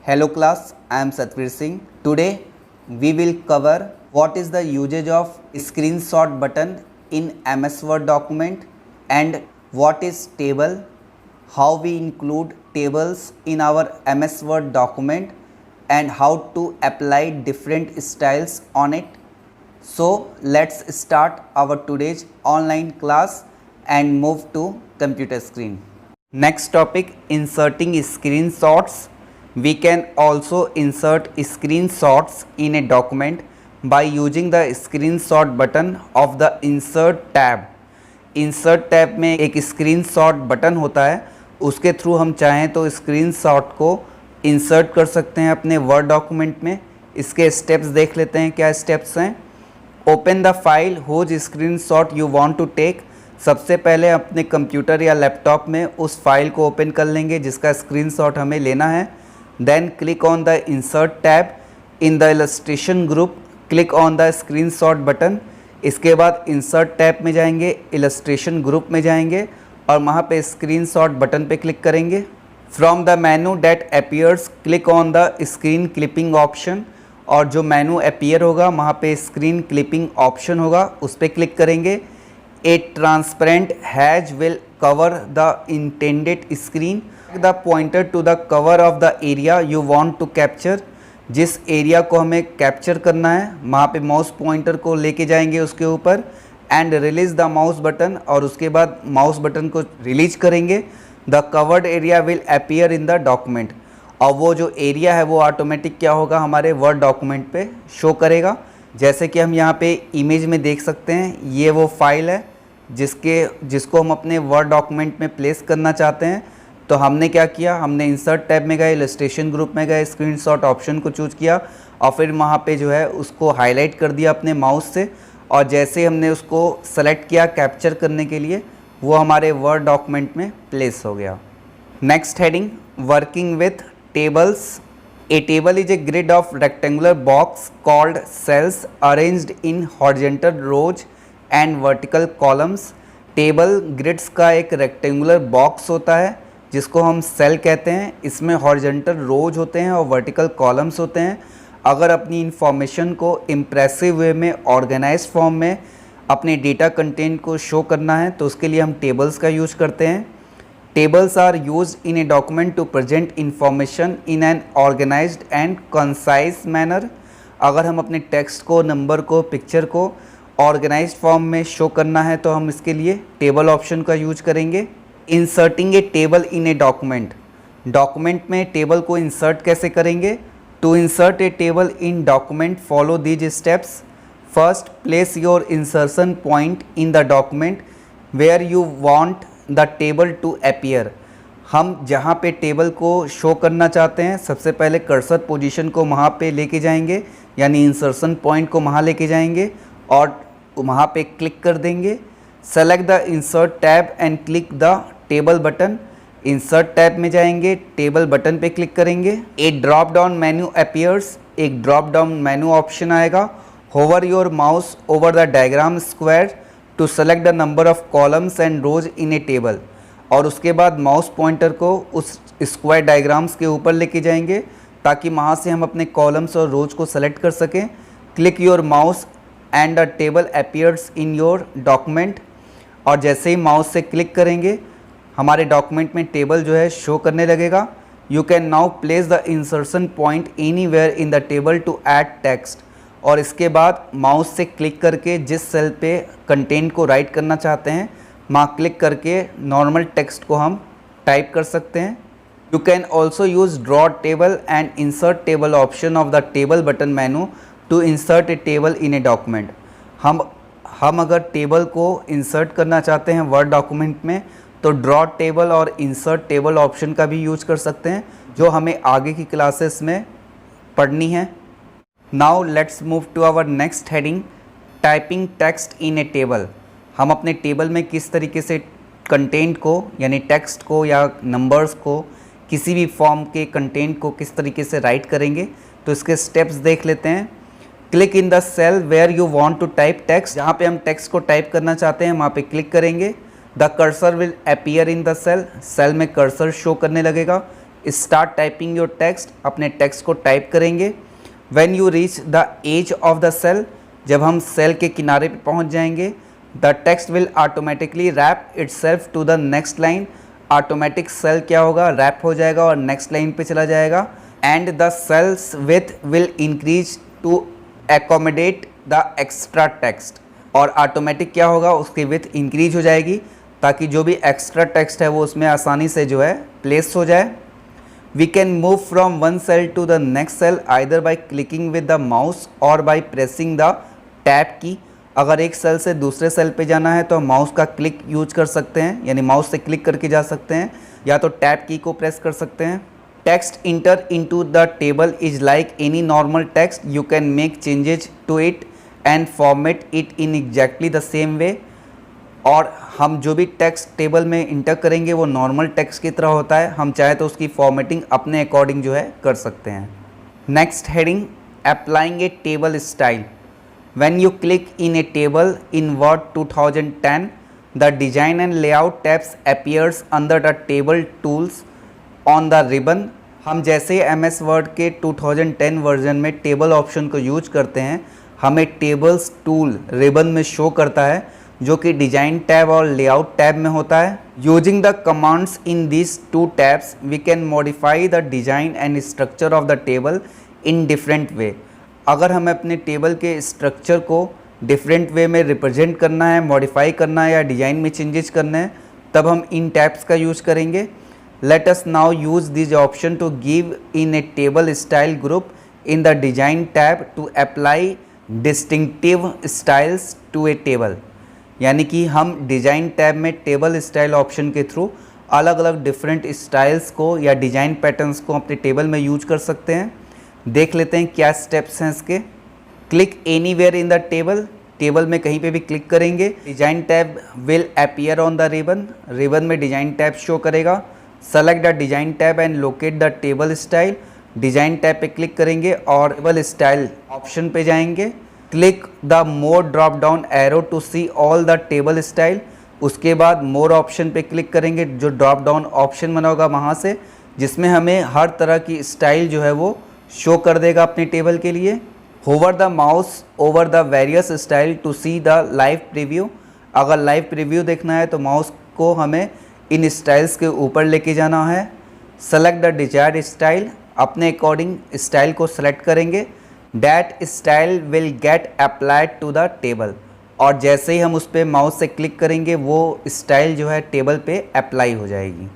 Hello class, I am Satvir Singh. Today we will cover what is the usage of screenshot button in MS Word document and what is table, how we include tables in our MS Word document and how to apply different styles on it. So let's start our today's online class and move to computer screen. Next topic, inserting screenshots. We can also insert screenshots in a document by using the screenshot button of the insert tab. insert tab में एक screenshot button होता है, उसके through हम चाहें तो screenshot को insert कर सकते हैं अपने वर्ड डॉक्यूमेंट में। इसके स्टेप्स देख लेते हैं, क्या स्टेप्स हैं। Open the file whose screenshot you want to take. सबसे पहले अपने कंप्यूटर या लैपटॉप में उस फाइल को ओपन कर लेंगे जिसका स्क्रीनशॉट हमें लेना है। Then click on the insert tab. In the illustration group click on the screenshot button. इसके बाद इंसर्ट टैब में जाएंगे, इलस्ट्रेशन ग्रुप में जाएंगे और वहाँ पे स्क्रीनशॉट बटन पे क्लिक करेंगे। From the menu that appears click on the screen clipping option. और जो मेनू अपीयर होगा वहाँ पे स्क्रीन क्लिपिंग ऑप्शन होगा, उस पर क्लिक करेंगे। A transparent haze will cover the intended screen. The pointer to the cover of the area you want to capture. जिस एरिया को हमें कैप्चर करना है वहाँ पे माउस पॉइंटर को लेके जाएंगे उसके ऊपर and release the mouse button, और उसके बाद माउस बटन को रिलीज करेंगे। The covered area will appear in the document. और वो जो एरिया है वो ऑटोमेटिक क्या होगा, हमारे वर्ड डॉक्यूमेंट पे शो करेगा। जैसे कि हम यहाँ पे इमेज में देख सकते हैं, ये वो फाइल है जिसको हम अपने वर्ड डॉक्यूमेंट में प्लेस करना चाहते हैं। तो हमने क्या किया, हमने इंसर्ट टैब में गए, इलस्ट्रेशन ग्रुप में गए, स्क्रीनशॉट ऑप्शन को चूज़ किया और फिर वहाँ पे जो है उसको हाईलाइट कर दिया अपने माउस से। और जैसे हमने उसको सेलेक्ट किया कैप्चर करने के लिए, वो हमारे वर्ड डॉक्यूमेंट में प्लेस हो गया। Next heading, working with tables. A table is a grid of rectangular box called cells arranged in horizontal rows and vertical columns. Table grids का एक रेक्टेंगुलर बॉक्स होता है जिसको हम सेल कहते हैं। इसमें हॉरिजॉन्टल रोज होते हैं और वर्टिकल कॉलम्स होते हैं। अगर अपनी इंफॉर्मेशन को इम्प्रेसिव वे में ऑर्गेनाइज फॉर्म में अपने डेटा कंटेंट को शो करना है तो उसके लिए हम टेबल्स का यूज करते हैं। Tables are used in a document to present information in an organized and concise manner. अगर हम अपने टेक्स्ट को, नंबर को, पिक्चर को ऑर्गेनाइज्ड फॉर्म में शो करना है तो हम इसके लिए टेबल ऑप्शन का यूज करेंगे। Inserting a table in a document. Document में टेबल को इंसर्ट कैसे करेंगे। To insert a table in document follow these steps. First, place your insertion point in the document where you want the table to appear. हम जहाँ पे table को show करना चाहते हैं सबसे पहले कर्सर पोजीशन को वहाँ पे लेके जाएंगे, यानी इंसर्शन पॉइंट को वहाँ लेके जाएंगे और वहाँ पे क्लिक कर देंगे। Select the insert tab and click the table button. Insert tab में जाएंगे, टेबल बटन पे क्लिक करेंगे। A drop down menu appears. एक ड्रॉप डाउन मेन्यू ऑप्शन आएगा। Hover your mouse over the diagram square to select the number of columns and rows in a table. और उसके बाद mouse pointer को उस square diagrams के ऊपर लेके जाएंगे ताकि वहाँ से हम अपने कॉलम्स और रोज को सेलेक्ट कर सकें। Click your mouse and the table appears in your document. और जैसे ही माउस से क्लिक करेंगे हमारे डॉक्यूमेंट में टेबल जो है शो करने लगेगा। You can now place the insertion point anywhere in the table to add text. और इसके बाद माउस से क्लिक करके जिस सेल पे कंटेंट को राइट करना चाहते हैं वहाँ क्लिक करके नॉर्मल टेक्स्ट को हम टाइप कर सकते हैं। You can also use draw table and insert table option of the table button menu to insert a table in a document. हम अगर टेबल को इंसर्ट करना चाहते हैं वर्ड डॉक्यूमेंट में तो ड्रॉ टेबल और इंसर्ट टेबल ऑप्शन का भी यूज कर सकते हैं, जो हमें आगे की क्लासेस में पढ़नी है। Now let's move to our next heading, typing text in a table. हम अपने टेबल में किस तरीके से कंटेंट को, यानी टेक्स्ट को या नंबर्स को, किसी भी फॉर्म के कंटेंट को किस तरीके से राइट करेंगे, तो इसके स्टेप्स देख लेते हैं। Click in the cell where you want to type text. जहाँ पे हम टेक्स्ट को टाइप करना चाहते हैं वहाँ पे क्लिक करेंगे। The cursor will appear in the cell. Cell में कर्सर शो करने लगेगा। स्टार्ट टाइपिंग योर टेक्स्ट, अपने टेक्स्ट को टाइप करेंगे। When you reach the edge of the cell, जब हम सेल के किनारे पे पहुंच जाएंगे, the text will automatically wrap itself to the next line. Automatic cell क्या होगा, रैप हो जाएगा और नेक्स्ट लाइन पे चला जाएगा। And the cells width will increase to accommodate the extra text, और ऑटोमेटिक क्या होगा, उसकी विथ इंक्रीज हो जाएगी ताकि जो भी एक्स्ट्रा टेक्स्ट है वो उसमें आसानी से जो है प्लेस हो जाए। We can move from one cell to the next cell either by clicking with the mouse और by pressing the tab key. अगर एक सेल से दूसरे सेल पे जाना है तो हम माउस का क्लिक यूज कर सकते हैं, यानी माउस से क्लिक करके जा सकते हैं, या तो टैब की को प्रेस कर सकते हैं। Text enter into the table is like any normal text, you can make changes to it and format it in exactly the same way. और हम जो भी टेक्स्ट टेबल में इंटर करेंगे वो नॉर्मल टेक्स्ट की तरह होता है, हम चाहे तो उसकी फॉर्मेटिंग अपने अकॉर्डिंग जो है कर सकते हैं। Next heading, applying A table style. When you click in a table in word 2010, the design and layout tabs appears under the table tools on the ribbon. हम जैसे एमएस वर्ड के 2010 version में table option को use करते हैं, हमें tables tool ribbon में show करता है, जो कि डिजाइन टैब और लेआउट टैब में होता है। Using the commands in this two tabs we can modify the design and structure of the table in different way. अगर हमें अपने टेबल के स्ट्रक्चर को डिफरेंट वे में रिप्रेजेंट करना है, मॉडिफाई करना है या डिज़ाइन में चेंजेस करने हैं, तब हम इन टैब्स का यूज़ करेंगे। Let us now use this option to give in a table style group in the design tab to apply distinctive styles to a table. यानी कि हम डिज़ाइन टैब में टेबल स्टाइल ऑप्शन के through अलग अलग different styles को या design patterns को अपने टेबल में यूज कर सकते हैं। देख लेते हैं क्या स्टेप्स हैं इसके। Click anywhere in the table, table में कहीं पे भी क्लिक करेंगे, design tab will appear on the ribbon, ribbon में डिज़ाइन टैब शो करेगा। Select the design tab and locate the table style, design tab पे क्लिक करेंगे और टेबल स्टाइल ऑप्शन पे जाएंगे। Click the more drop down arrow to see all the table style, उसके बाद मोर option पे click करेंगे, जो ड्रॉप डाउन ऑप्शन बना होगा वहाँ से, जिसमें हमें हर तरह की स्टाइल जो है वो शो कर देगा अपने टेबल के लिए। Hover the mouse over the various style to see the live preview, अगर लाइव प्रीव्यू देखना है तो माउस को हमें इन स्टाइल्स के ऊपर लेके जाना है। सेलेक्ट द डिजायर्ड स्टाइल, अपने अकॉर्डिंग स्टाइल को सेलेक्ट करेंगे। That style will get applied to the table, और जैसे ही हम उस पर माउस से क्लिक करेंगे वो स्टाइल जो है टेबल पे अप्लाई हो जाएगी।